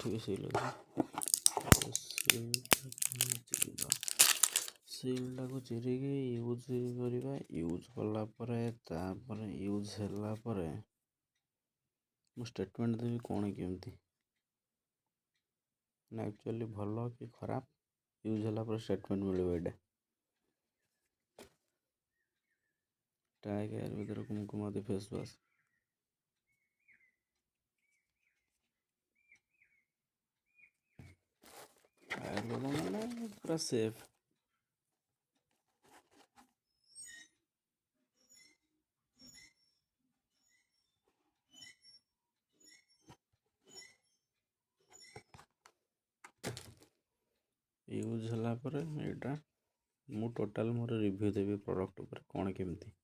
ଏଠି ବି ସିଲ୍ ଅଛି। ସିଲ୍ଟାକୁ ଚିରିକି ୟୁଜ୍ କରିବା। ୟୁଜ୍ କଲା ପରେ ତାପରେ ୟୁଜ୍ ହେଲା ପରେ ମୁଁ ଷ୍ଟେଟମେଣ୍ଟ ଦେବି କ'ଣ କେମିତି, ନା ଆକ୍ଚୁଆଲି ଭଲ କି ଖରାପ ୟୁଜ୍ ହେଲା ପରେ ଷ୍ଟେଟମେଣ୍ଟ ମିଳିବ। ଏଇଟା ଟ୍ରାଏ ଆୟୁର୍ବେଦର କୁମକୁମାଦି ଫେସ୍ ୱାଶ୍। ଆୟୁର୍ବେଦ ମାନେ ପୁରା ସେଫ୍। ୟୁଜ୍ ହେଲା ପରେ ଏଇଟା ମୁଁ ଟୋଟାଲ୍ ମୋର ରିଭ୍ୟୁ ଦେବି ପ୍ରଡ଼କ୍ଟ ଉପରେ କ'ଣ କେମିତି।